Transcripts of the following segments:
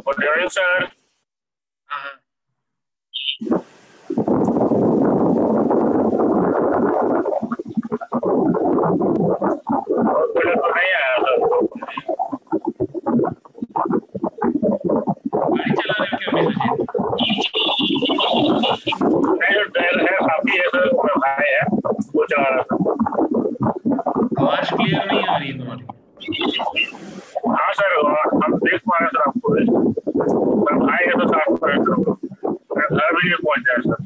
Good evening sir. हाँ तो नहीं आया सर। गाड़ी चला रहे हो क्या अभी सुजीत? नहीं, जो ड्राइवर है काफी है सर, भाई है वो चला रहा था। आवाज क्लियर नहीं आ रही है तुम्हारी। हाँ सर, हम देख पा रहे हैं सर आपको। सर भाई है तो साथ में है सर, मैं घर भी नहीं पहुंच जाए सर।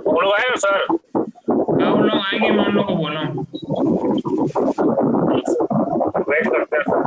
वो लोग आए सर? हाँ उन लोग आएंगे, मैं उन लोग को बोला हूँ। वेट करते हैं सर।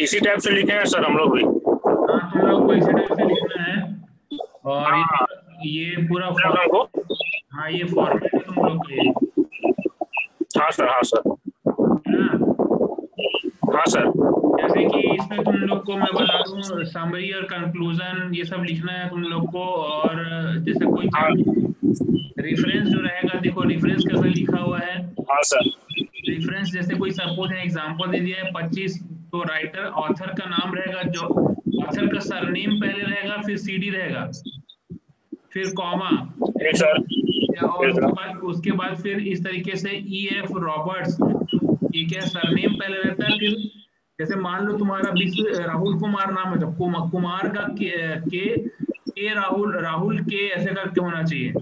इसी टाइप से लिखे हैं सर हम लोग भी। हाँ तुम लोग को इसी टाइप से लिखना है। और हाँ ये पूरा हमको। हाँ ये फॉर्मेट है तुम लोग के लिए। हाँ सर, हाँ सर, है ना? हाँ सर। जैसे कि इसमें तुम लोग को मैं बता दूं, समरी और कंक्लूजन ये सब लिखना है तुम लोग को। और जैसे कोई हाँ रेफरेंस जो रहेगा, देखो रेफरेंस कैसा लिखा हुआ है। हाँ सर। रेफरेंस जैसे कोई सपोज है एग्जांपल दे दिया है 25, तो राइटर ऑथर का नाम रहेगा, जो ऑथर का सरनेम पहले रहेगा, फिर सीडी रहेगा, फिर कॉमा, ठीक सर। और ठीक सर। उसके बाद फिर इस तरीके से EF रॉबर्ट्स, ठीक है, सरनेम पहले रहता है, फिर जैसे मान लो तुम्हारा विश्व राहुल कुमार नाम है, तो कुमार का के राहुल के ऐसे करके होना चाहिए।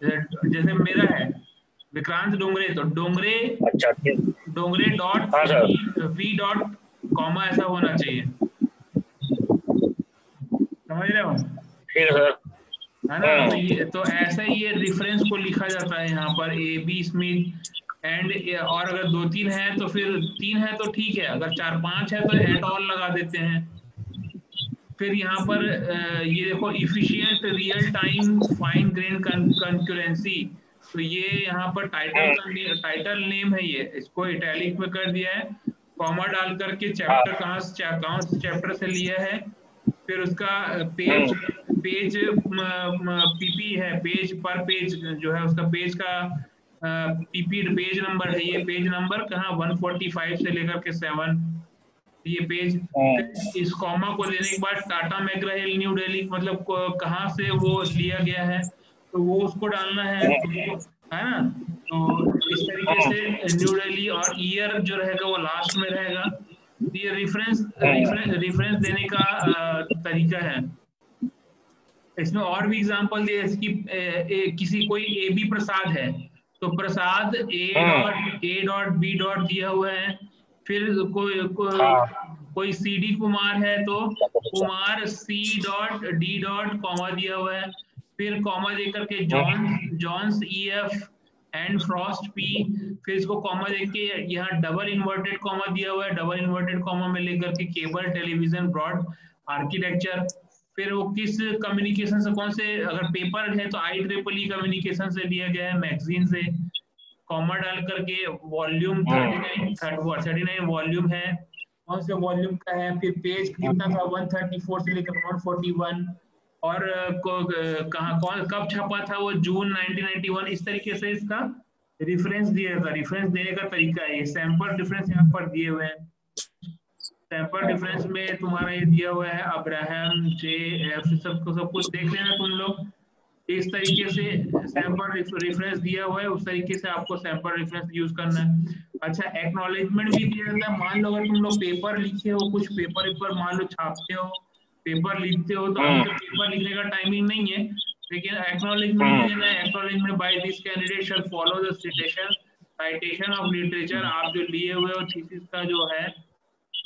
जैसे मेरा है विक्रांत डोंगरे, तो डोंगरे अच्छा डॉट हाँ सर। वी डॉट कॉमा ऐसा होना चाहिए, समझ रहे हो? ठीक है सर। है ना? तो ये तो ऐसा ही ये रेफरेंस को लिखा जाता है यहाँ पर, ए बी स्मिथ एंड, और अगर 2-3 है तो फिर 3 है तो ठीक है, अगर 4-5 है तो एट ऑल लगा देते हैं। फिर यहाँ पर ये देखो efficient real time find grain concurrency, तो ये यहाँ पर टाइटल नेम है, ये इसको इटैलिक में कर दिया है, कॉमा डाल करके चैप्टर कहाँ से चैप्टर से लिया है, फिर उसका पेज पेज पीपी है, पेज पर पेज जो है उसका पेज का पीपी पेज नंबर है, ये पेज नंबर कहाँ 145 से लेकर के 7 ये पेज। इस कॉमा को लेने के बाद टाटा मैकग्रा-हिल न्यू दिल्ली मतलब कहाँ से वो लिया गया है तो वो उसको डालना है ना? तो इस तरीके से न्यू दिल्ली और ईयर जो रहेगा वो लास्ट में रहेगा। ये रेफरेंस देने का तरीका है। इसमें और भी एग्जांपल दिए, जैसे कि किसी कोई ए बी प्रसाद है तो प्रसाद ए डॉट बी डॉट दिया हुआ है, फिर कोई सी डी कुमार है तो Kumar C dot D dot comma दिया हुआ है, फिर कॉमा देकर के Johns E F and Frost P, फिर इसको कॉमा देके यहाँ डबल इन्वर्टेड कॉमा दिया हुआ है, डबल इन्वर्टेड कॉमा में लेकर के केबल टेलीविजन ब्रॉड आर्किटेक्चर, फिर वो किस कम्युनिकेशन से, कौन से, अगर पेपर है तो IEEE कम्युनिकेशन से लिया गया है, मैगजीन से, कॉमा डाल करके वॉल्यूम 39 वॉल्यूम है, कौन से वॉल्यूम का है, फिर पेज कितना था 134 से लेकर 141, और कहाँ कौन कब छपा था वो जून 1991, इस तरीके से इसका रेफरेंस दिया था। रेफरेंस देने का तरीका है, सैंपल डिफरेंस यहाँ पर दिए हुए हैं। सैंपल डिफरेंस में तुम्हारा ये दिया हुआ है अब्राहम जे एफ, सब कुछ देख लेना तुम लोग, इस तरीके से सैंपल रेफरेंस दिया हुआ है, उस तरीके से आपको सैंपल रेफरेंस यूज करना है। अच्छा, एक्नॉलेजमेंट भी दिया जाता है। मान लो अगर तुम लोग पेपर लिखे हो, कुछ पेपर मान लो छापते हो, पेपर लिखते हो, तो अभी तो पेपर लिखने का टाइमिंग नहीं है, लेकिन एक्नॉलेजमेंट भी देना है। Acknowledgement by this candidate shall follow the citation of literature, आप जो लिए हुए हो थीसिस का जो है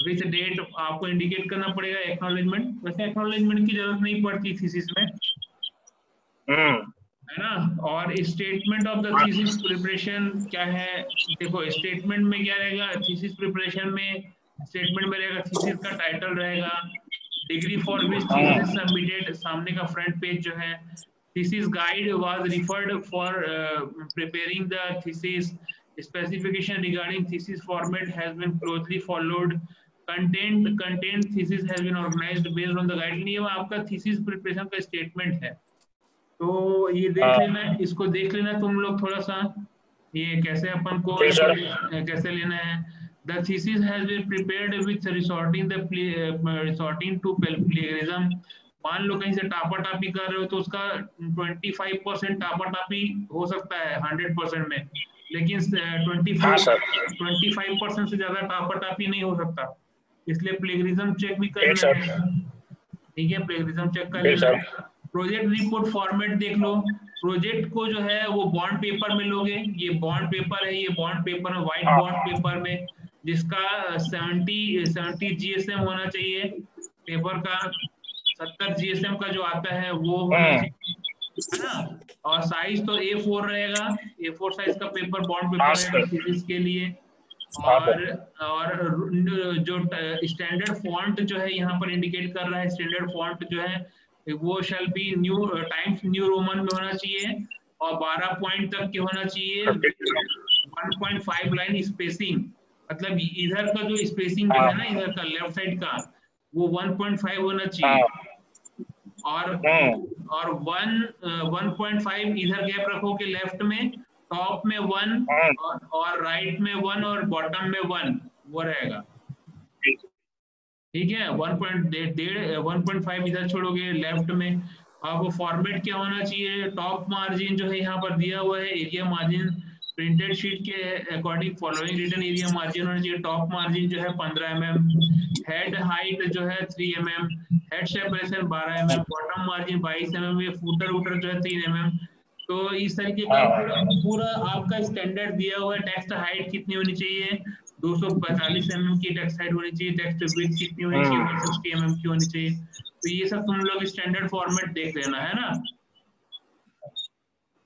विच डेट आपको इंडिकेट करना पड़ेगा एक्नॉलेजमेंट। वैसे एक्नॉलेजमेंट की जरूरत नहीं पड़ती थीसिस में, है ना? और statement of the thesis preparation क्या है, देखो स्टेटमेंट में क्या रहेगा, थीसिस प्रिपरेशन में स्टेटमेंट में रहेगा थीसिस का टाइटल रहेगा, degree for which thesis submitted, सामने का फ्रंट पेज जो है, thesis guide was referred for preparing the thesis, specification regarding thesis format has been closely followed, content thesis has been organized based on the guideline, ये आपका thesis preparation का statement है। तो ये देख लेना, इसको देख लेना तुम लोग थोड़ा सा, ये कैसे अपन को कैसे लेना है। The thesis has been prepared with resorting to plagiarism, मान लो कहीं से टापा टापी कर रहे हो तो उसका 25% टापा टापी हो सकता है 100% में, लेकिन 25% से ज्यादा टापा टापी नहीं हो सकता, इसलिए प्लेगरिज्म चेक भी करना है। ठीक है, प्लेगरिज्म चेक कर लेना है। प्रोजेक्ट रिपोर्ट फॉर्मेट देख लो, प्रोजेक्ट को जो है वो बॉन्ड पेपर में लोगे, ये बॉन्ड पेपर है, ये बॉन्ड पेपर में व्हाइट बॉन्ड पेपर में जिसका 70 GSM होना चाहिए, पेपर का 70 GSM का जो आता है वो होना चाहिए, है ना? और साइज तो A4 रहेगा, A4 साइज का पेपर बॉन्ड पेपर रहेगा थीसिस के लिए। और जो स्टैंडर्ड फॉन्ट जो है यहाँ पर इंडिकेट कर रहा है, स्टैंडर्ड फॉन्ट जो है वो shall be times new Roman में होना चाहिए और 12 पॉइंट तक के होना चाहिए, 1.5 लाइन स्पेसिंग, मतलब इधर का जो स्पेसिंग जो है ना, इधर का लेफ्ट साइड का वो 1.5 होना चाहिए, और 1.5 इधर गैप रखोगे लेफ्ट में, टॉप में 1 और राइट में 1 और बॉटम में 1 वो रहेगा। ठीक है, 1.5 इधर छोड़ोगे लेफ्ट में। अब फॉर्मेट क्या होना चाहिए, टॉप मार्जिन जो है यहाँ पर दिया हुआ है, एरिया मार्जिन प्रिंटेड शीट के according following written area margin होना चाहिए। टॉप मार्जिन जो है 15 mm, हेड हाइट जो है 3 mm, head separation 12 mm, bottom margin 22 mm, ये फुटर वुटर जो है 3 mm। तो इस तरीके का पूरा आपका स्टैंडर्ड दिया हुआ है। टेक्स्ट हाइट कितनी होनी चाहिए, 245 mm की टेक्स्ट हाइट होनी चाहिए। टेक्स्ट विड्थ कितनी होनी चाहिए, 160 mm की होनी चाहिए। तो ये सब तुम लोग स्टैंडर्ड फॉर्मेट देख लेना है ना।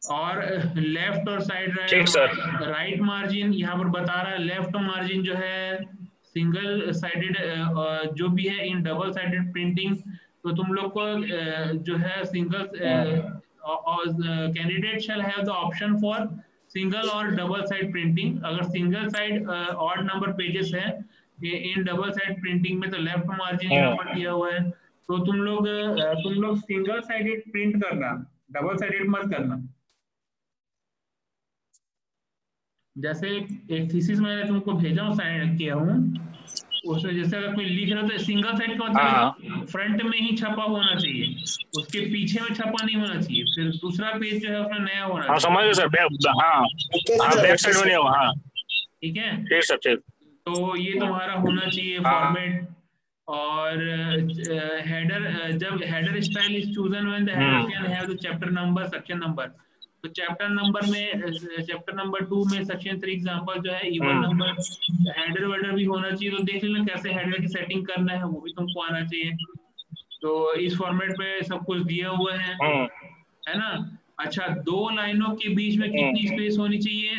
और लेफ्ट और साइड राइट मार्जिन यहाँ पर बता रहा है। लेफ्ट मार्जिन जो है सिंगल साइडेड जो भी है इन डबल साइडेड प्रिंटिंग, तो तुम लोग को जो है single candidate shall have the option for single और डबल साइड प्रिंटिंग। अगर single side odd number pages है इन डबल साइड प्रिंटिंग में, तो लेफ्ट मार्जिन यहाँ पर दिया हुआ है। तो तुम लोग सिंगल साइडेड प्रिंट करना, डबल साइडेड मत करना। जैसे एक थीसिस मैंने तुमको भेजा हूँ, साइन किया हूँ, उसमें जैसे अगर कोई लिख रहा है तो सिंगल साइड का मतलब फ्रंट में ही छपा होना चाहिए, उसके पीछे में छपा नहीं होना चाहिए। फिर दूसरा पेज जो है उसमें नया होना चाहिए। समझ गए सर, बैक साइड में नहीं। ठीक है, ठीक सर, ठीक। तो ये तुम्हारा होना चाहिए फॉर्मेट। और हेडर, जब header style is chosen when the header can have the chapter number, section number. तो चैप्टर नंबर में, चैप्टर नंबर 2 में सेक्शन 3 एग्जांपल जो है इवन नंबर, हेडर वेडर भी होना चाहिए। तो देख लेना कैसे हेडर की सेटिंग करना है, वो भी तुमको आना चाहिए। तो इस फॉर्मेट पे सब कुछ दिया हुआ है ना। अच्छा, 2 लाइनों के बीच में कितनी स्पेस होनी चाहिए,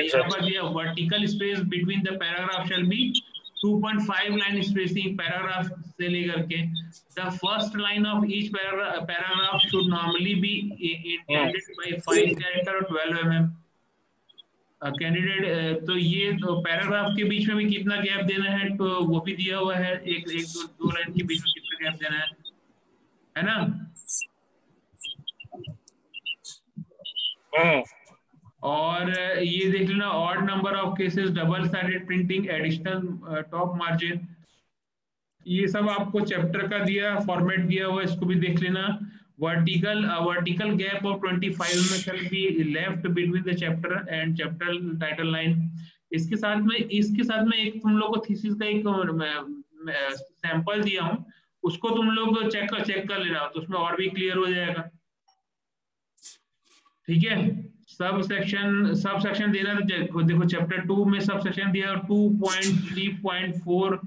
यहाँ पर दिया vertical space between the paragraph shall be 2.5 line spacing, paragraph से लेकर के। The first line of each paragraph should normally be intended by 5 character और 12 mm कैंडिडेट। तो ये तो पैराग्राफ के बीच में भी कितना गैप देना है, तो वो भी दिया हुआ है। एक दो लाइन के बीच में कितना गैप देना है ना। और ये देख लेना, odd number of cases, double sided printing, additional top margin, ये सब आपको चैप्टर का दिया फॉर्मेट दिया हुआ, इसको भी देख लेना। वर्टिकल गैप ऑफ 25 में shall be left between the chapter and chapter title line। इसके साथ में एक तुम लोग को थीसिस का एक सैंपल दिया हूं, उसको तुम लोग चेक कर लेना, तो उसमें और भी क्लियर हो जाएगा। ठीक है, सब सेक्शन देना। तो देखो चैप्टर 2 में सब सेक्शन दिया 2.3.4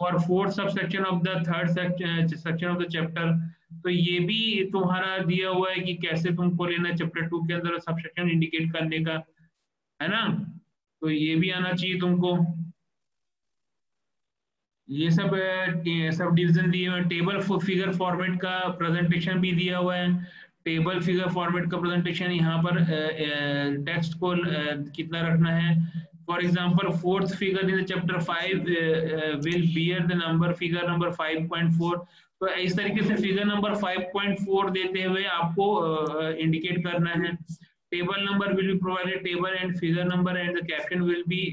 और 4th subsection of the 3rd section of the chapter. तो ये भी तुम्हारा दिया हुआ है कि कैसे तुमको लेना चैप्टर 2 के अंदर सबसेक्शन इंडिकेट करने का, है ना। तो ये भी आना चाहिए तुमको। ये सब डिवीजन दिए हुए। टेबल फिगर फॉर्मेट का प्रेजेंटेशन भी दिया हुआ है। टेबल फिगर फॉर्मेट का प्रेजेंटेशन, यहाँ पर टेक्स्ट को कितना रखना है। For example 4th figure in chapter 5 will bear the number figure number 5.4। तो इस तरीके से फिगर नंबर 5.4 देते हुए आपको इंडिकेट करना है। Table number will be provided, table and figure number and the caption will be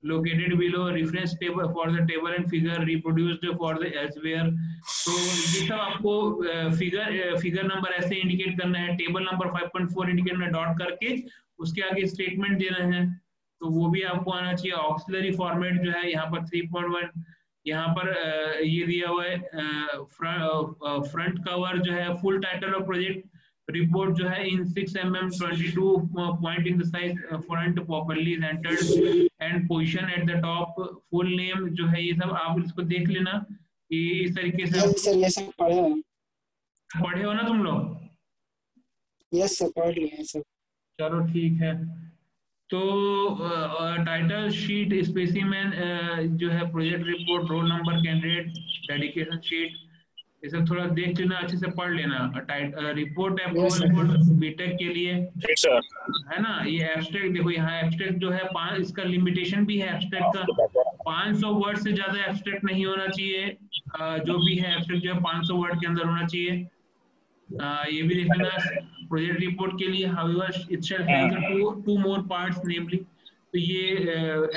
located below, reference table for the table and figure reproduced for the elsewhere। तो ये सब आपको फिगर नंबर ऐसे इंडिकेट करना है। Table number 5.4 indicate करना, dot करके उसके आगे स्टेटमेंट देना है, तो वो भी आपको आना चाहिए। ऑक्सिलरी फॉर्मेट जो है यहाँ पर 3.1, यहाँ पर ये दिया हुआ है। फ्रंट कवर जो है full title of project report जो है इन 6 mm 22 point in the size front properly is entered and position at the top, full name जो है, ये सब आप इसको देख लेना कि इस तरीके से। सर ये सब पढ़े हो ना तुम लोग? यस सर, पढ़ लिए हैं सर। चलो ठीक है। तो टाइटल शीट, स्पेसिमेन जो है, project report, roll number, candidate, dedication sheet, ये सब थोड़ा देख लेना, अच्छे से पढ़ लेना। रिपोर्ट अप्रूवल बीटेक के लिए, है ना। ये एब्स्ट्रैक्ट देखो, यहाँ एब्स्ट्रैक्ट जो है इसका लिमिटेशन भी है एब्स्ट्रैक्ट का, 500 वर्ड से ज्यादा एब्स्ट्रैक्ट नहीं होना चाहिए। जो भी है एब्स्ट्रैक्ट जो है 500 वर्ड के अंदर होना चाहिए। ये भी देख लेना। प्रोजेक्ट रिपोर्ट के लिए however it shall have two more parts namely, तो ये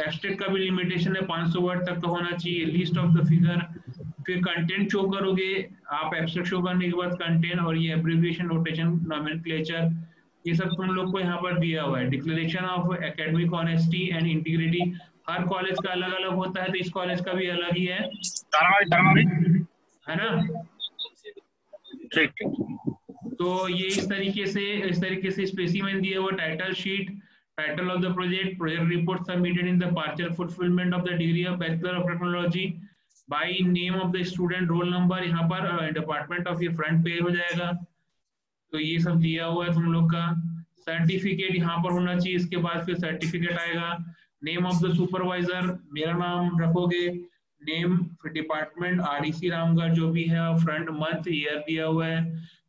एब्स्ट्रैक्ट का भी लिमिटेशन है, 500 वर्ड तक का होना चाहिए। लिस्ट ऑफ द फिगर, फिर कंटेंट शो करोगे आप, एब्स्ट्रैक्ट शो करने के बाद कंटेंट, और ये एब्रिविएशन, नोटेशन, नोमेनक्लेचर, ये सब तुम लोग को यहाँ पर दिया हुआ है। Declaration of academic honesty and integrity, her college का अलग अलग होता है, तो इस कॉलेज का भी अलग ही है ना। ठीक ठीक। तो ये इस तरीके से स्पेसिमेन दिए हुए, title sheet, title of the project, project report submitted in the partial fulfilment of the degree of bachelor of technology by name of the student, roll number, यहाँ पर डिपार्टमेंट ऑफ, ये फ्रंट पेज हो जाएगा। तो ये सब दिया हुआ है तुम लोग का। सर्टिफिकेट यहाँ पर होना चाहिए, इसके बाद फिर सर्टिफिकेट आएगा। नेम ऑफ द सुपरवाइजर, मेरा नाम रखोगे, नेम, फिर डिपार्टमेंट REC रामगढ़ जो भी है, फ्रंट, मंथ, ईयर दिया हुआ है।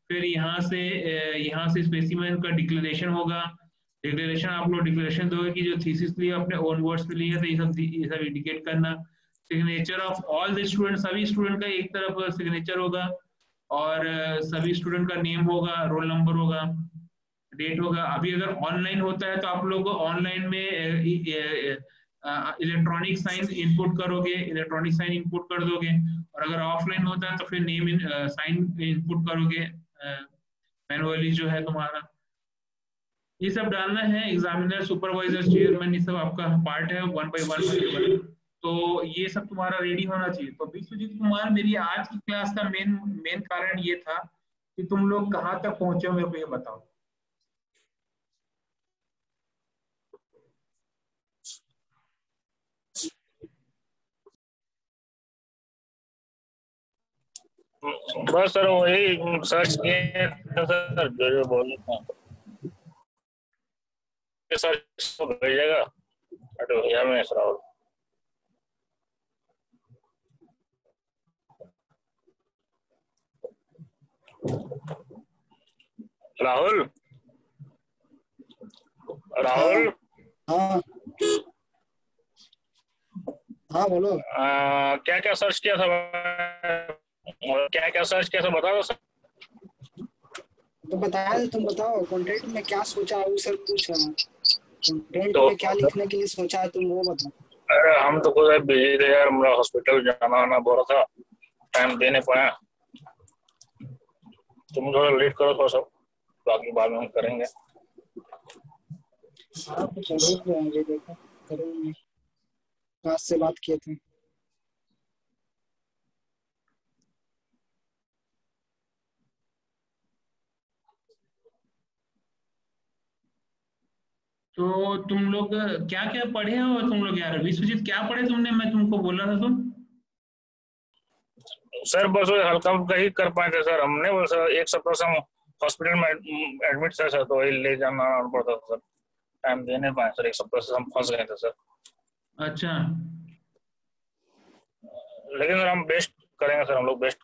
फिर यहाँ से स्पेसिमेन का डिक्लेरेशन होगा। डिक्लेरेशन आप लोग डिक्लेरेशन दोगे कि जो थीसिस लिए अपने ओन वर्ड्स पे लिए, तो ये सब इंडिकेट करना। Signature of all the student, सभी स्टूडेंट का एक तरफ सिग्नेचर होगा, और सभी स्टूडेंट का नेम होगा, रोल नंबर होगा, डेट होगा। अभी अगर ऑनलाइन होता है तो आप लोग ऑनलाइन में इलेक्ट्रॉनिक साइन इनपुट करोगे, इलेक्ट्रॉनिक साइन इनपुट कर दोगे, और अगर ऑफलाइन होता है तो फिर नेम साइन इनपुट करोगे मैनुअली जो है तुम्हारा। ये सब डालना है। एग्जामिनर, सुपरवाइजर, चेयरमैन, ये सब आपका पार्ट है 1 by 1। तो ये सब तुम्हारा रेडी होना चाहिए। तो विश्वजीत कुमार, मेरी आज की क्लास का मेन कारण ये था कि तुम लोग कहाँ तक पहुंचे हो, मेरे को ये बताओ। बस सर वही सर्च किए सर, जो बोल सर भेजेगा भैया में राहुल। राहुल हाँ हाँ बोलो। क्या क्या सर्च किया था, क्या क्या सर्च किया था बता दो सर। तो बताया दे, तुम बताओ कंटेंट में क्या सोचा है, वो सब पूछ रहा हूँ। कंटेंट तो में क्या लिखने के लिए सोचा है, तुम वो बताओ। अरे हम तो खुद बिजी थे यार, मेरा हॉस्पिटल जाना आना बोल रहा था, टाइम दे नहीं पाया। तुम थोड़ा लेट करो थोड़ा सा, बाकी बाद में हम करेंगे। हाँ कुछ जरूर आगे देखो करूँगी, आज से बात किए थे। तो तुम लोग क्या क्या पढ़े हो तुम लोग यार? विश्वजीत क्या पढ़े तुमने, मैं तुमको बोला था तुम? सर बस हल्का फुल्का ही कर पाए थे सर हमने, बस एक सप्ताह से हम हॉस्पिटल में एडमिट थे सर, तो वही ले जाना पड़ता था सर, टाइम दे नहीं पाए सर, एक सप्ताह से हम फंस गए थे सर। अच्छा, लेकिन सर हम बेस्ट करेंगे सर, हम लोग बेस्ट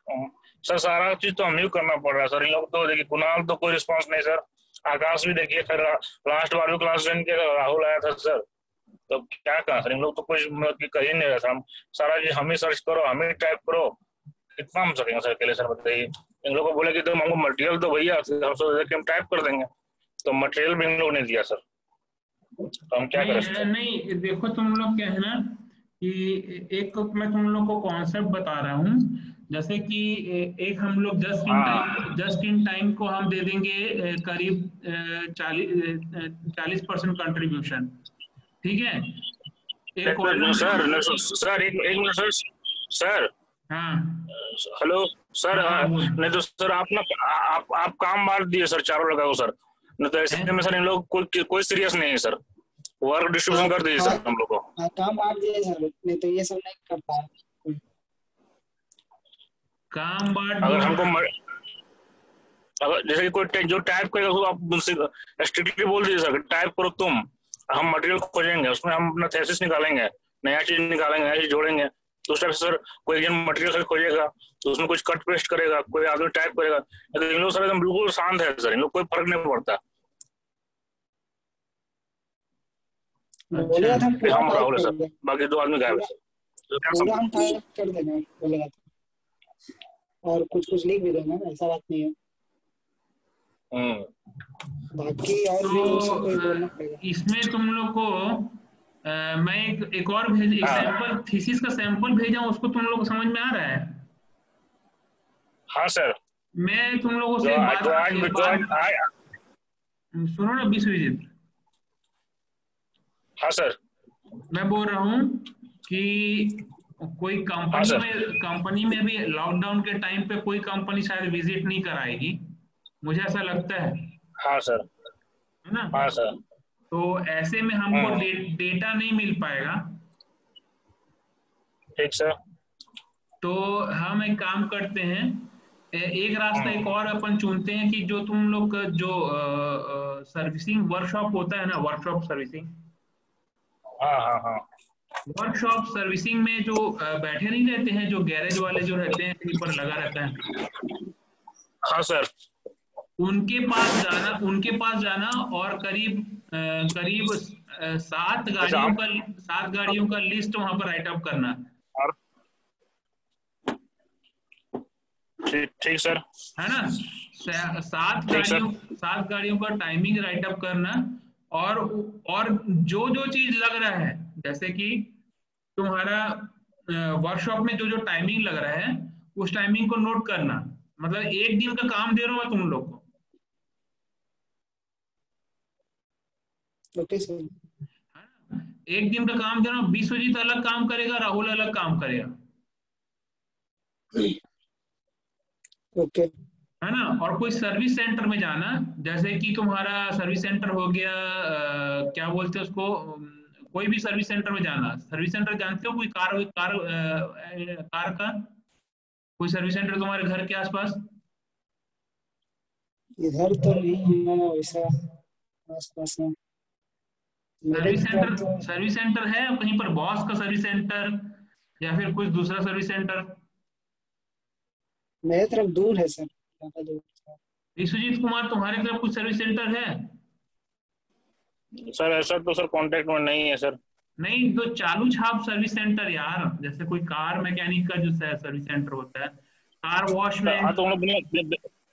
सर, सारा चीज तो हम ही करना पड़ रहा है सर। इन लोग तो देखिए, कुणाल तो कोई रिस्पांस नहीं सर, आकाश भी देखिए सर, लास्ट बार भी क्लास ज्वाइन किया, राहुल आया था सर, तो क्या कहा सर, इन लोग तो कुछ कर ही नहीं रहे सर। हम सारा चीज हम ही सर्च करो, हम ही टाइप करो, कितना हम सकेंगे सर अकेले सर, बताइए। इन लोगों को बोले कि तुम हमको मटेरियल तो भैया, हम सोच हम टाइप कर देंगे, तो मटेरियल भी इन लोगों ने दिया सर, तो हम क्या करें? नहीं देखो तुम लोग क्या है ना कि एक मैं तुम लोग को कॉन्सेप्ट बता रहा हूँ, जैसे कि एक हम लोग जस्ट इन टाइम को हम दे देंगे करीब 40% कंट्रीब्यूशन, ठीक है? एक सर एक मिनट सर, सर हाँ हेलो सर, नहीं तो सर आप ना आप काम बांट दिए सर चारों लगा सर, नहीं तो ऐसे में सर इन लोग कोई सीरियस नहीं है सर, वर्क डिस्ट्रीब्यूशन कर दीजिए सर हम लोग को। काम बांट दिए सर, नहीं तो ये सब नहीं करता है काम बांट। अगर हमको अगर जैसे कोई जो टाइप करेगा उसको आप स्ट्रिक्टली बोल दीजिए सर, टाइप करो तुम, हम मटेरियल खोजेंगे, उसमें हम अपना थेसिस निकालेंगे, नया चीज निकालेंगे, नया चीज जोड़ेंगे। तो उस टाइप से सर कोई जन मटेरियल खोजेगा तो उसमें कुछ कट पेस्ट करेगा, कोई आदमी टाइप करेगा, तो इन लोग सर एकदम बिल्कुल शांत है सर, इन लोग कोई फर्क नहीं पड़ता। बोलेगा था पूरा हम राहुल टाइप सर, कर देंगे, बाकी दो आदमी गायब है, पूरा हम टाइप कर देंगे बोलेगा था, और कुछ लिख भी देंगे, ऐसा बात नहीं है। बाकी और भी मुझसे कोई बोलना पड़ेगा इसमें तुम लोग को मैं एक और एक सैंपल थीसिस का सैंपल भेजा हूं, उसको तुम लोग को समझ में आ रहा है? हाँ सर, मैं तुम लोगों से सुनो ना विश्वजीत, हाँ सर। मैं बोल रहा हूँ कि कोई हाँ कंपनी में भी लॉकडाउन के टाइम पे कोई कंपनी शायद विजिट नहीं कराएगी, मुझे ऐसा लगता है हाँ सर। ना। हाँ सर। तो ऐसे में हमको हाँ डेटा नहीं मिल पाएगा। ठीक सर। तो हम एक काम करते हैं, एक रास्ता एक और अपन चुनते हैं कि जो तुम लोग का जो सर्विसिंग वर्कशॉप होता है ना, वर्कशॉप सर्विसिंग, हाँ हाँ हाँ। वर्कशॉप सर्विसिंग में जो बैठे नहीं रहते हैं, जो गैरेज वाले जो रहते हैं कहीं पर लगा रहता है, हाँ सर। उनके पास जाना और करीब 7 अच्छा गाड़ियों हम। का 7 गाड़ियों का लिस्ट वहां पर राइट अप करना ठीक ठीक सर। है ना। 7 ठीक सर। गाड़ियों 7 गाड़ियों का टाइमिंग राइट अप करना, और जो जो चीज लग रहा है, जैसे कि तुम्हारा वर्कशॉप में जो जो टाइमिंग लग रहा है उस टाइमिंग को नोट करना। मतलब एक दिन का काम दे रहा हूं मैं तुम लोग को, ओके सर। एक दिन का काम दे रहा हूं, विश्वजीत अलग काम करेगा, राहुल अलग काम करेगा, ओके। है ना। और कोई सर्विस सेंटर में जाना, जैसे कि तुम्हारा सर्विस सेंटर हो गया, क्या बोलते हैं उसको, कोई भी सर्विस सेंटर में जाना। सर्विस सेंटर जानते हो, कोई कार का कोई सर्विस सेंटर तुम्हारे घर के आसपास? इधर तो नहीं है वैसा आसपास में, मेरे तरफ तो। सर्विस सेंटर है कहीं पर, बॉस का सर्विस सेंटर या फिर कुछ दूसरा सर्विस सेंटर? मेरे तरफ दूर है सर, ज्यादा दूर है। विश्वजीत कुमार, तुम्हारे तरफ कुछ सर्विस सेंटर है? सर ऐसा तो सर कांटेक्ट में नहीं है सर। नहीं तो चालू छाप सर्विस सेंटर यार, जैसे कोई कार मैकेनिक का जो सर्विस सेंटर होता है, कार वॉश हाँ में। तो हम लोग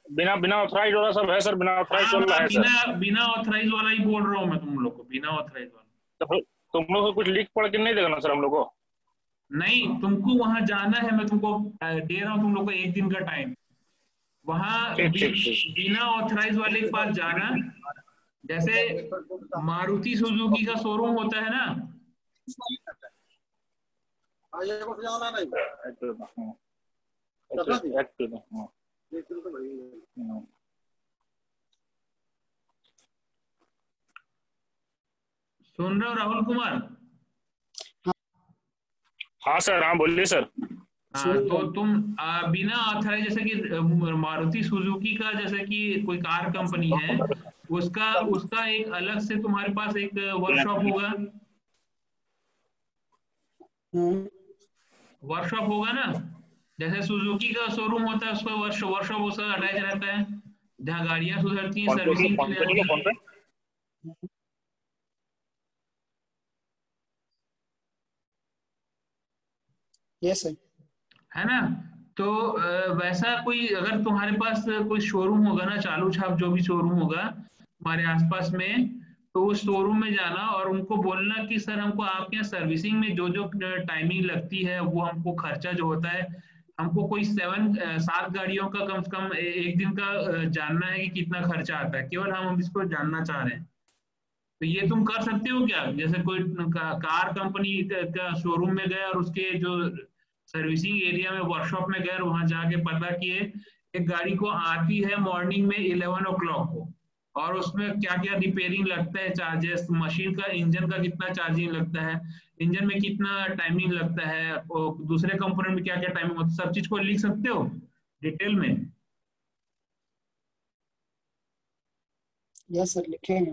बिना बिना ऑथराइज वाला सब है सर, बिना ऑथराइज हाँ चल रहा हाँ, है सर। बिना बिना ऑथराइज वाला ही बोल रहा हूँ मैं तुम लोग को, बिना ऑथराइज वाला। तो तुम लोग को कुछ लीक पढ़ के नहीं देगा ना सर हम लोग को? नहीं, तुमको वहां जाना है, मैं तुमको दे रहा हूँ तुम लोग को एक दिन का टाइम, वहां ठीक ठीक ठीक। बिना ऑथराइज वाले के पास जाना। जैसे मारुति सुजुकी का शोरूम होता है ना, सुन रहे हो राहुल कुमार? हाँ सर। हाँ बोलिए सर। हाँ, तो तुम बिना ऑथराइज, जैसे कि मारुति सुजुकी का, जैसे कि कोई कार कंपनी है, उसका उसका एक अलग से तुम्हारे पास एक वर्कशॉप होगा, वर्कशॉप होगा ना। जैसे सुजुकी का शोरूम होता है, उसका वर्कशॉप उसका अटैच रहता है, जहाँ गाड़ियां सुधरती हैं, सर्विसिंग के लिए आती हैं। फोन पे। Yes sir. है ना। तो वैसा कोई अगर तुम्हारे पास कोई शोरूम होगा ना, चालू छाप जो भी शोरूम होगा हमारे आसपास में, तो उस शोरूम में जाना और उनको बोलना कि सर हमको आपके यहाँ सर्विसिंग में जो जो टाइमिंग लगती है, वो हमको खर्चा जो होता है, हमको कोई 7 गाड़ियों का कम से कम एक दिन का जानना है कि कितना खर्चा आता है, केवल हम इसको जानना चाह रहे हैं। तो ये तुम कर सकते हो क्या? जैसे कोई कार कंपनी का शोरूम में गए और उसके जो सर्विसिंग एरिया में वर्कशॉप में गए, वहां जाके पता किए एक गाड़ी को आती है मॉर्निंग में 11 o'clock को, और उसमें क्या क्या रिपेयरिंग लगता है, चार्जेस, मशीन का इंजन का कितना चार्जिंग लगता है, इंजन में कितना टाइमिंग लगता है, और दूसरे कंपोनेंट में क्या क्या टाइमिंग होता है, सब चीज को लिख सकते हो डिटेल में। यस सर, लिखेंगे।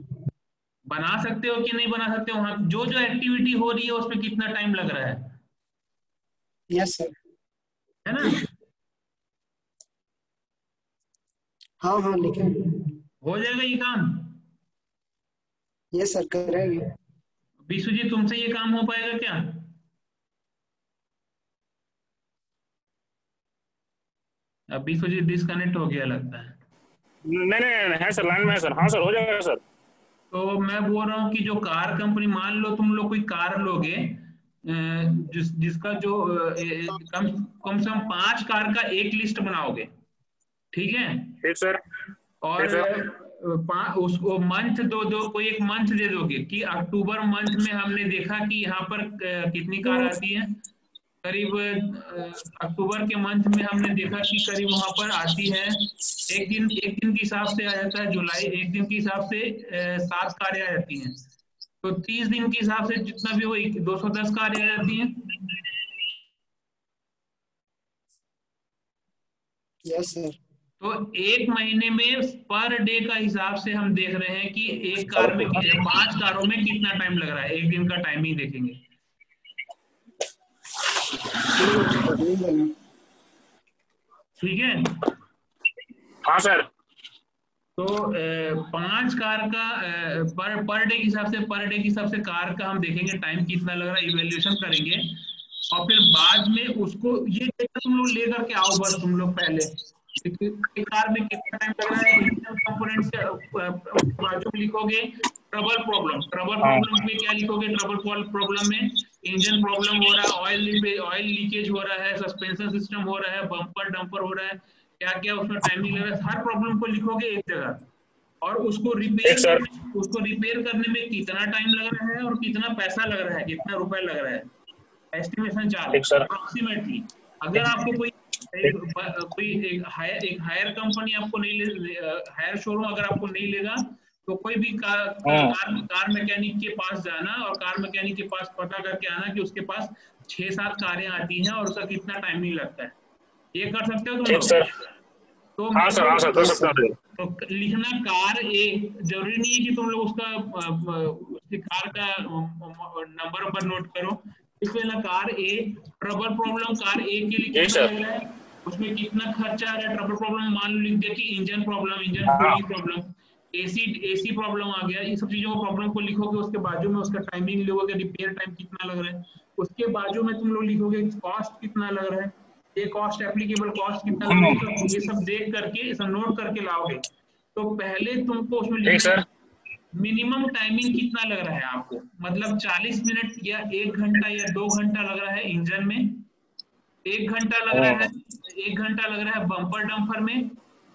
बना सकते हो कि नहीं बना सकते हो, वहां जो जो एक्टिविटी हो रही है उसमें कितना टाइम लग रहा है यस सर। है ना। हाँ हाँ, लिखेंगे। हो जाएगा ये काम। यस सर, करेंगे। विश्वजीत, तुमसे ये काम हो पाएगा क्या? अब विश्वजीत डिस्कनेक्ट हो गया लगता है। नहीं नहीं है सर, लाइन में है सर। हाँ सर, हो जाएगा सर। तो मैं बोल रहा हूँ कि जो कार कंपनी, मान लो तुम लोग कोई कार लोगे, जिसका जो कम कम से कम 5 कार का एक लिस्ट बनाओगे, ठीक है। ठीक सर। और ठीक सर। उसको मंथ दो कोई एक मंथ दे दोगे कि अक्टूबर मंथ में हमने देखा कि यहाँ पर कितनी कार आती है, करीब अक्टूबर के मंथ में हमने देखा कि करीब वहां पर आती है एक दिन के हिसाब से आ जाता है, जुलाई एक दिन के हिसाब से 7 कारें आ जाती हैं, तो 30 दिन के हिसाब से जितना भी वो 210 कारें आ जाती हैं। Yes sir. तो एक महीने में पर डे का हिसाब से हम देख रहे हैं कि एक कार में 5 कारों में कितना टाइम लग रहा है, एक दिन का टाइमिंग देखेंगे। ठीक है, हाँ सर। तो 5 कार का पर डे के हिसाब से कार का हम देखेंगे टाइम कितना लग रहा है, इवेल्युएशन करेंगे, और फिर बाद में उसको ये डेटा तुम लोग लेकर के आओ बस तुम लोग पहले एक कार में कितना टाइम लग रहा है, इंजन कंपोनेंट के बाजू में लिखोगे ट्रबल प्रॉब्लम में क्या लिखोगे, ट्रबल प्रॉब्लम में इंजन प्रॉब्लम हो रहा है, ऑयल लीकेज हो रहा है, सस्पेंशन सिस्टम हो रहा है, बम्पर डंपर हो रहा है, क्या क्या उसमें टाइमिंग लग रहा है, हर प्रॉब्लम को लिखोगे एक जगह, और उसको रिपेयर करने में कितना टाइम लग रहा है और कितना पैसा लग रहा है, कितना रुपए लग रहा है, एस्टिमेशन चार्ज अप्रोक्सीमेटली। अगर आपको कोई एक हायर कंपनी आपको नहीं ले, हायर शोरूम अगर आपको नहीं लेगा, तो कोई भी कार मैकेनिक के पास जाना और कार मैकेनिक के पास पता करके आना कि उसके पास 6-7 कारें आती हैं और उसका कितना टाइमिंग लगता है, ये कर सकते हो तुम लोग। तो हाँ सर, कर सकते हो। तो लिखना कार ए, जरूरी नहीं है कि तुम लोग उसकी कार का नंबर नोट करो, इसलिए ना कार ए, ट्रबल प्रॉब्लम कार ए के लिए कितना लग रहा है, उसमें कितना खर्चा आ रहा है, ट्रबल प्रॉब्लम मान लो लिख दिया कि engine cooling problem, AC problem आ गया, ये सब चीजों को प्रॉब्लम को लिखोगे, उसके बाजू में उसका टाइमिंग लिखोगे, रिपेयर टाइम कितना लग रहा है, उसके बाजू में तुम लोग लिखोगे कॉस्ट कितना लग रहा है, ये कॉस्ट एप्लीकेबल कॉस्ट कितना लग रहा है, ये सब देख करके सब नोट करके लाओगे। तो पहले तुमको उसमें लिखना है मिनिमम टाइमिंग कितना लग रहा है आपको, मतलब 40 मिनट या 1 घंटा या 2 घंटा लग रहा है इंजन में, 1 घंटा लग रहा है, 1 घंटा लग रहा है बम्पर डंपर में,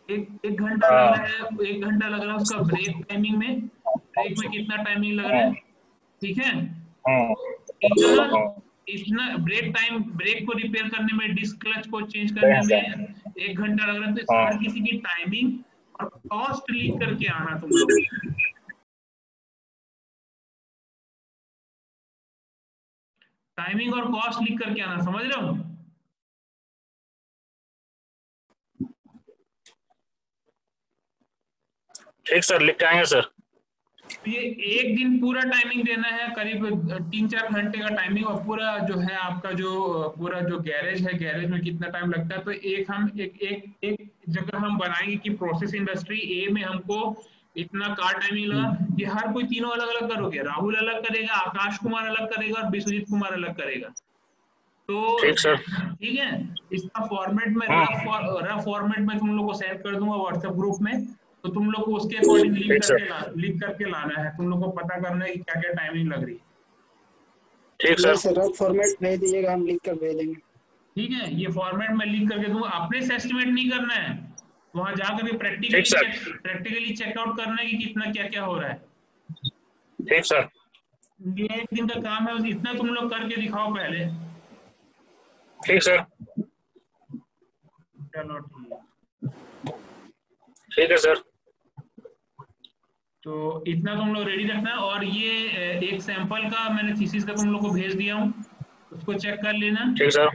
एक घंटा लग रहा है, 1 घंटा लग रहा है उसका ब्रेक टाइमिंग में, ब्रेक में कितना टाइमिंग लग रहा है, ठीक है, इतना ब्रेक को रिपेयर करने में, डिस्क क्लच को चेंज करने में 1 घंटा लग रहा है, तो हर किसी की टाइमिंग और कॉस्ट लिख करके आना तुम लोग, टाइमिंग और कॉस्ट लिख करके आना, समझ रहे हो। ठीक सर, लिख के आएंगे सर। ये एक दिन पूरा टाइमिंग देना है, करीब 3-4 घंटे का टाइमिंग, और पूरा जो है आपका जो पूरा जो गैरेज है, गैरेज में कितना टाइम लगता है, तो एक जगह हम बनाएंगे कि प्रोसेस इंडस्ट्री ए में हमको इतना कार टाइमिंग लगा, ये हर कोई तीनों अलग अलग करोगे, राहुल अलग करेगा, आकाश कुमार अलग करेगा और विश्वजीत कुमार अलग करेगा, तो ठीक है, इसका फॉर्मेट में रफ फॉर्मेट में तुम लोग को सेंड कर दूंगा व्हाट्सएप ग्रुप में, तो तुम लोग को उसके अकॉर्डिंग लिख करके लाना है, तुम लोग को पता करना है कि क्या क्या टाइमिंग लग रही है। ठीक सर, रफ फॉर्मेट नहीं दीजिएगा, हम लिख कर भेज देंगे। ठीक है, ये फॉर्मेट में लिख करके दूंगा, अपने से एस्टिमेट नहीं करना है, वहां जाकर के प्रैक्टिकली चेकआउट करना है कि कितना क्या क्या हो रहा है। ठीक सर, ये एक दिन का काम है, इतना तुम लोग करके दिखाओ पहले। ठीक सर, चलो ठीक है सर, तो इतना तुम लोग रेडी रखना, और ये एक सैंपल का मैंने थीसिस का तुम लोग को भेज दिया हूँ, उसको चेक कर लेना। ठीक सर,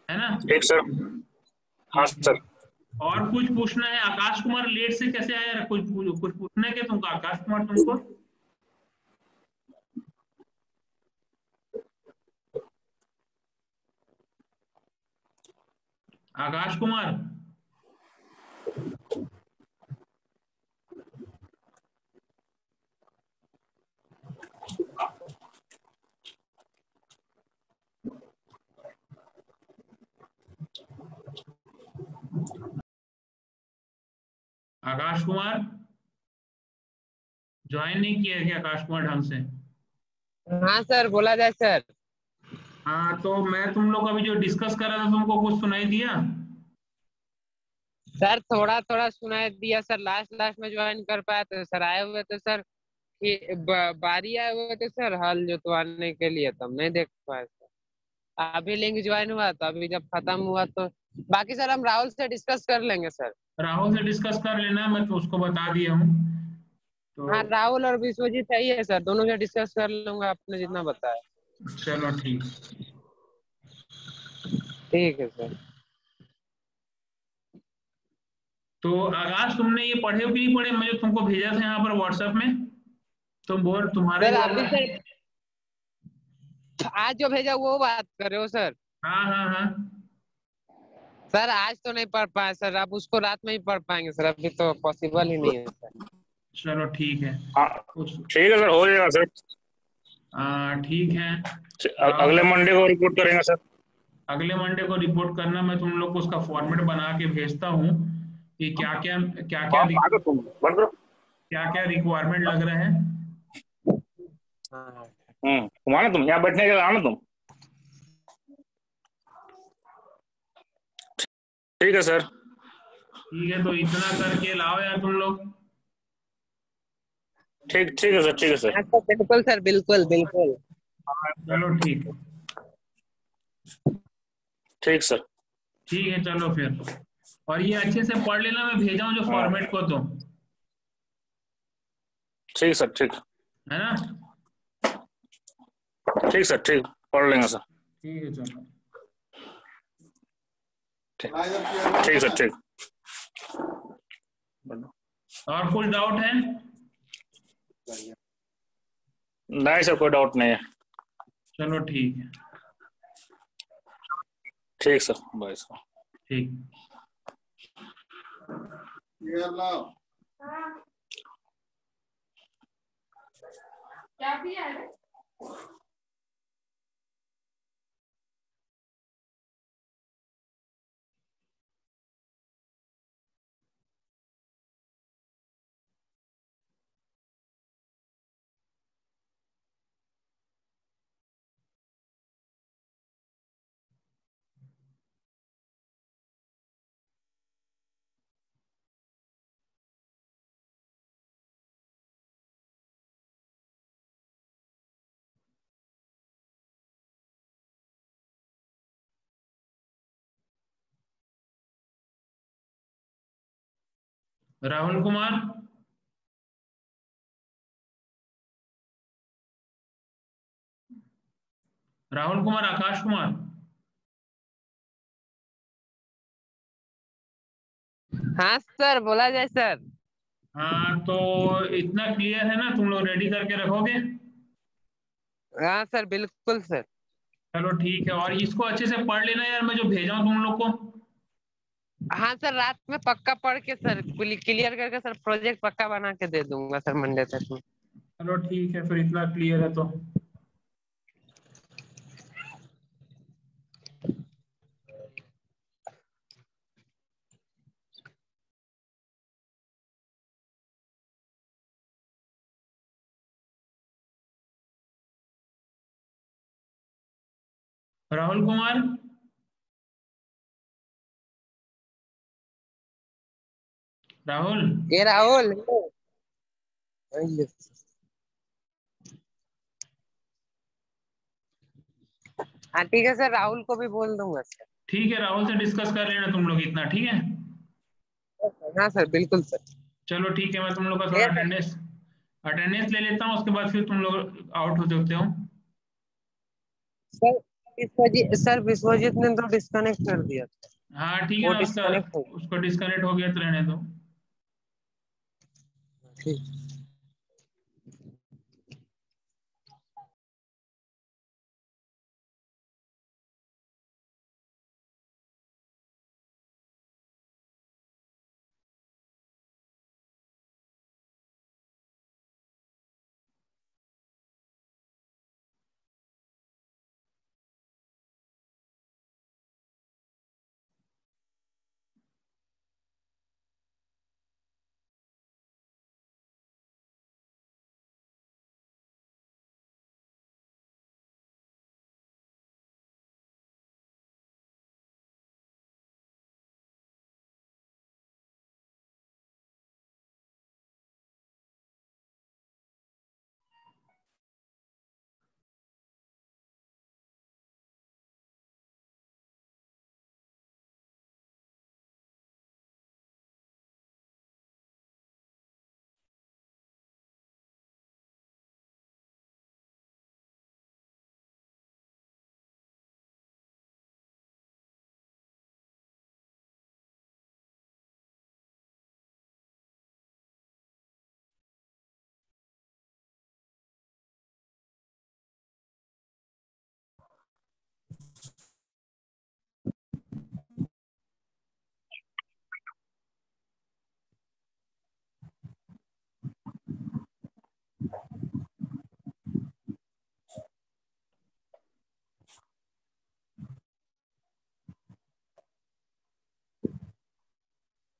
है ना। ठीक सर, हाँ सर। और कुछ पूछना है? आकाश कुमार लेट से कैसे आया, कुछ पूछना है क्या तुमको आकाश कुमार? तुमको आकाश कुमार, आकाश कुमार ज्वाइन नहीं किया क्या आकाश कुमार ढंग से? हाँ सर, बोला जाए सर। हाँ, तो मैं तुम लोग अभी जो डिस्कस कर रहा था तुमको कुछ सुनाई दिया? सर थोड़ा थोड़ा सुनाई दिया सर, लास्ट लास्ट में ज्वाइन कर पाया तो सर आए हुए तो सर कि बारी आए हुए थे सर हल जोतवाने के लिए, तब नहीं देख पाए सर। अभी लिंक ज्वाइन हुआ तो अभी जब खत्म हुआ तो बाकी सर हम राहुल से डिस्कस कर लेंगे सर। राहुल से डिस्कस कर लेना, मैं तो उसको बता दिया हूँ तो। हाँ राहुल और विश्वजीत सही है सर, दोनों से डिस्कस कर लूंगा आपने जितना बताया। चलो ठीक। ठीक है सर। तो आकाश, तुमने ये पढ़े हो कि नहीं पढ़े, मैं जो तुमको भेजा था यहाँ पर व्हाट्सएप में, तुम बोल तुम्हारा ही सर वाला अभी है। सर आज जो भेजा वो बात कर रहे हो सर? हाँ हाँ हाँ। सर आज तो नहीं पढ़ पाए सर, आप उसको रात में ही पढ़ पाएंगे सर, अभी तो पॉसिबल ही नहीं है सर। चलो ठीक है। हाँ उस ठीक है सर, हो जाएगा सर। ठीक है। अगले मंडे को रिपोर्ट करेंगे सर। अगले मंडे को रिपोर्ट करना, मैं तुम लोग को उसका फॉर्मेट बना के भेजता हूँ कि आप आगे तुम बंद करो। क्या क्या रिक्वायरमेंट लग रहा है। हाँ तुम आना, तुम यहाँ बैठने के लिए आना तुम। ठीक है सर। ठीक है, तो इतना करके लाओ यार तुम लोग। ठीक ठीक है सर, ठीक है सर। सर बिल्कुल सर, बिल्कुल बिल्कुल। चलो ठीक। ठीक सर। ठीक है चलो फिर। और ये अच्छे से पढ़ लेना, मैं भेजा हूँ जो हाँ फॉर्मेट को, तो ठीक सर, ठीक। है ना। ठीक सर, ठीक, पढ़ लेंगे सर। ठीक है चलो। ठीक ठीक सर, ठीक। और कुछ डाउट है? नहीं सर, कोई डाउट नहीं है। चलो ठीक है। ठीक सर, बाय सर। ठीक। क्या पिया है? राहुल कुमार। राहुल कुमार, आकाश कुमार। हाँ सर बोला जाए सर। हाँ तो इतना क्लियर है ना, तुम लोग रेडी करके रखोगे? हाँ सर बिल्कुल सर। चलो ठीक है, और इसको अच्छे से पढ़ लेना यार, मैं जो भेजा हूँ तुम लोग को। हाँ सर रात में पक्का पढ़ के सर क्लियर करके सर प्रोजेक्ट पक्का बना के दे दूंगा सर मंडे तक में। चलो ठीक है, फिर इतना क्लियर है तो। राहुल कुमार। राहुल। ये राहुल। हाँ ठीक है सर, राहुल को भी बोल दूंगा सर। ठीक है, राहुल से डिस्कस कर लेना तुम लोग इतना, ठीक है। हाँ सर बिल्कुल सर। चलो ठीक है, मैं तुम लोग का थोड़ा ठीक है अटेंडेंस अटेंडेंस ले लेता हूँ, उसके बाद फिर तुम लोग आउट हो सकते हो। सर। सर विश्वजीत ने तो डिस्कनेक्ट कर दिया था। हाँ ठीक है वो ना, उसका डिस्कनेक्ट हो उसको डिस्कनेक्ट हो गया तो रहने दो। गया।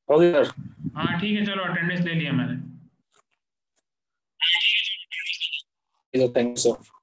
हो गया सर? हाँ ठीक है, चलो अटेंडेंस ले लिया मैंने। Thank you sir.